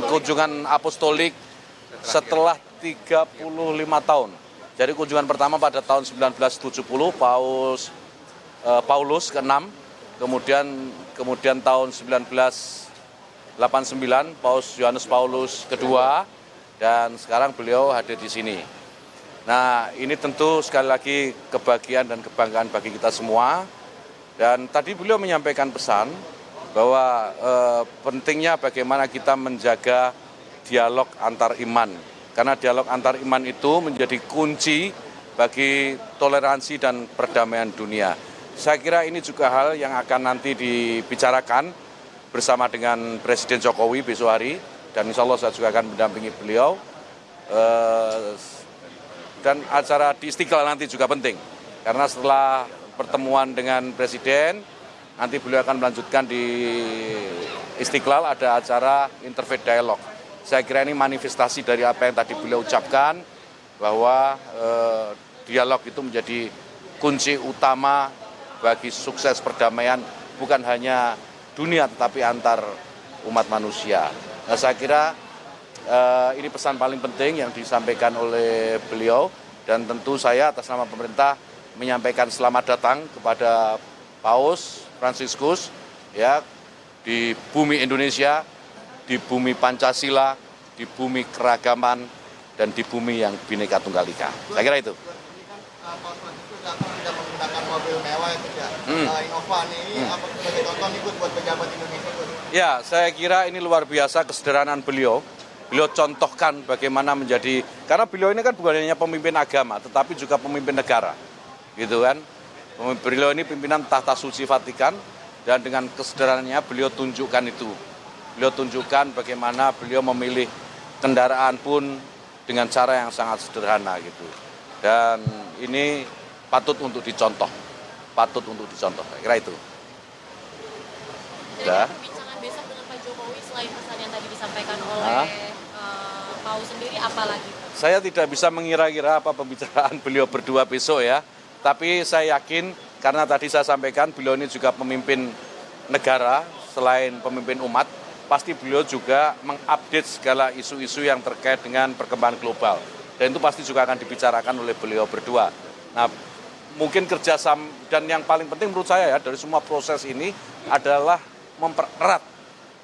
kunjungan apostolik setelah 35 tahun. Jadi kunjungan pertama pada tahun 1970 Paulus ke-6, kemudian tahun 1989 Paus Yohanes Paulus kedua, dan sekarang beliau hadir di sini. Nah, ini tentu sekali lagi kebahagiaan dan kebanggaan bagi kita semua. Dan tadi beliau menyampaikan pesan bahwa pentingnya bagaimana kita menjaga dialog antar iman. Karena dialog antar iman itu menjadi kunci bagi toleransi dan perdamaian dunia. Saya kira ini juga hal yang akan nanti dibicarakan bersama dengan Presiden Jokowi besok hari. Dan insya Allah saya juga akan mendampingi beliau. Dan acara di Istiqlal nanti juga penting. Karena setelah pertemuan dengan Presiden, nanti beliau akan melanjutkan di Istiqlal ada acara Interfaith Dialog. Saya kira ini manifestasi dari apa yang tadi beliau ucapkan, bahwa dialog itu menjadi kunci utama bagi sukses perdamaian, bukan hanya dunia tetapi antar umat manusia. Nah, saya kira ini pesan paling penting yang disampaikan oleh beliau, dan tentu saya atas nama pemerintah menyampaikan selamat datang kepada Paus Fransiskus ya, di bumi Indonesia, di bumi Pancasila, di bumi keragaman, dan di bumi yang Bhinneka Tunggal Ika. Saya kira itu. Paus Fransiskus datang tidak menggunakan mobil mewah itu ya. Innova ini apa sebagai contoh ikut buat pejabat Indonesia? Ya, saya kira ini luar biasa kesederhanaan beliau. Beliau contohkan bagaimana menjadi, karena beliau ini kan bukan hanya pemimpin agama, tetapi juga pemimpin negara. Gitu kan. Beliau ini pimpinan tahta suci Vatikan, dan dengan kesederhanaannya beliau tunjukkan itu. Beliau tunjukkan bagaimana beliau memilih kendaraan pun dengan cara yang sangat sederhana gitu. Dan ini patut untuk dicontoh. Patut untuk dicontoh. Saya kira itu. Jadi perbincangan besok dengan Pak Jokowi selain pesan yang tadi disampaikan oleh Paus sendiri, apa lagi? Saya tidak bisa mengira-kira apa pembicaraan beliau berdua besok ya. Tapi saya yakin, karena tadi saya sampaikan beliau ini juga pemimpin negara selain pemimpin umat, pasti beliau juga mengupdate segala isu-isu yang terkait dengan perkembangan global. Dan itu pasti juga akan dibicarakan oleh beliau berdua. Nah, mungkin kerjasama, dan yang paling penting menurut saya ya dari semua proses ini adalah mempererat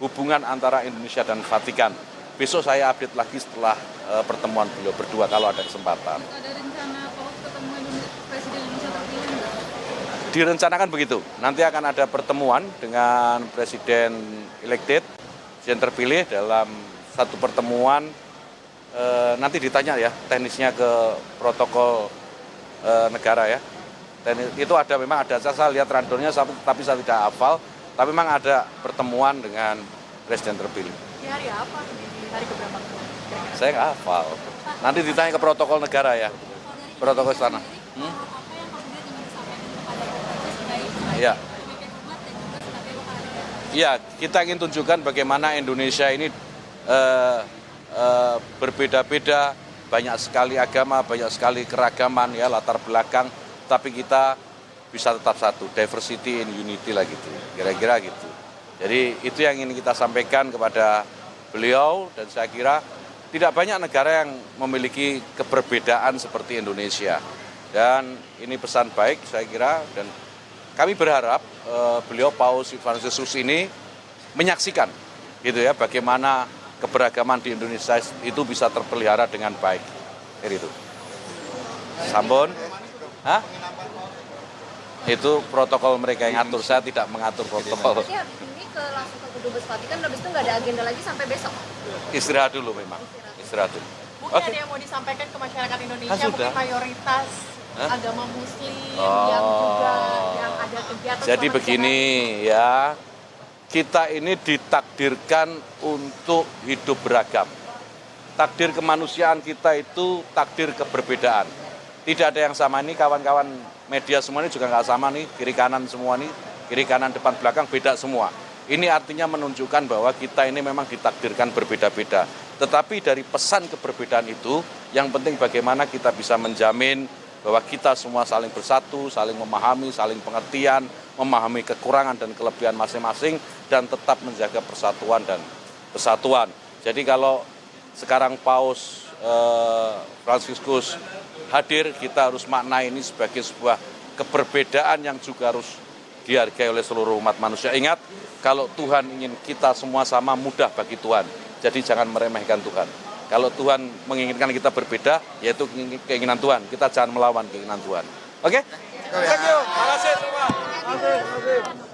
hubungan antara Indonesia dan Vatikan. Besok saya update lagi setelah pertemuan beliau berdua kalau ada kesempatan. Ada rencana Paus ketemu Presiden Indonesia terpilih enggak? Direncanakan begitu. Nanti akan ada pertemuan dengan Presiden elected, Presiden terpilih dalam satu pertemuan. Nanti ditanya ya teknisnya ke protokol negara ya. Dan itu ada, memang ada, saya lihat randornya tapi saya tidak hafal. Tapi memang ada pertemuan dengan Presiden terpilih. Di hari apa? Di hari keberapa? Saya nggak hafal. Nanti ditanya ke protokol negara ya. Protokol istana. Apa yang kemudian ingin disampaikan kepada pemerintah sebagai Iya. pemimpin umat dan juga sebagai kepala? Iya, kita ingin tunjukkan bagaimana Indonesia ini berbeda-beda, banyak sekali agama, banyak sekali keragaman ya, latar belakang, tapi kita bisa tetap satu, diversity in unity lah gitu, kira-kira gitu. Jadi itu yang ingin kita sampaikan kepada beliau, dan saya kira tidak banyak negara yang memiliki keberbedaan seperti Indonesia. Dan ini pesan baik saya kira, dan kami berharap beliau Paus Fransiskus ini menyaksikan gitu ya bagaimana keberagaman di Indonesia itu bisa terpelihara dengan baik. Itu. Sampun? Hah? Itu protokol mereka yang ngatur, saya tidak mengatur protokol. Ya, ini langsung ke Dubes Vatikan, habis itu nggak ada agenda lagi sampai besok? Istirahat dulu memang, istirahat dulu. Mungkin ada yang mau disampaikan ke masyarakat Indonesia, sudah. mungkin mayoritas agama Muslim yang juga yang ada kegiatan. Jadi begini ya, kita ini ditakdirkan untuk hidup beragam. Takdir kemanusiaan kita itu takdir keberbedaan. Tidak ada yang sama, ini kawan-kawan media semua ini juga nggak sama nih, kiri kanan semua nih, kiri kanan depan belakang beda semua. Ini artinya menunjukkan bahwa kita ini memang ditakdirkan berbeda-beda. Tetapi dari pesan keberbedaan itu, yang penting bagaimana kita bisa menjamin bahwa kita semua saling bersatu, saling memahami, saling pengertian, memahami kekurangan dan kelebihan masing-masing, dan tetap menjaga persatuan dan kesatuan. Jadi kalau sekarang Paus Fransiskus hadir, kita harus maknai ini sebagai sebuah keberbedaan yang juga harus dihargai oleh seluruh umat manusia. Ingat, kalau Tuhan ingin kita semua sama, mudah bagi Tuhan. Jadi jangan meremehkan Tuhan. Kalau Tuhan menginginkan kita berbeda, yaitu keinginan Tuhan. Kita jangan melawan keinginan Tuhan. Oke? Thank you. Terima kasih semua.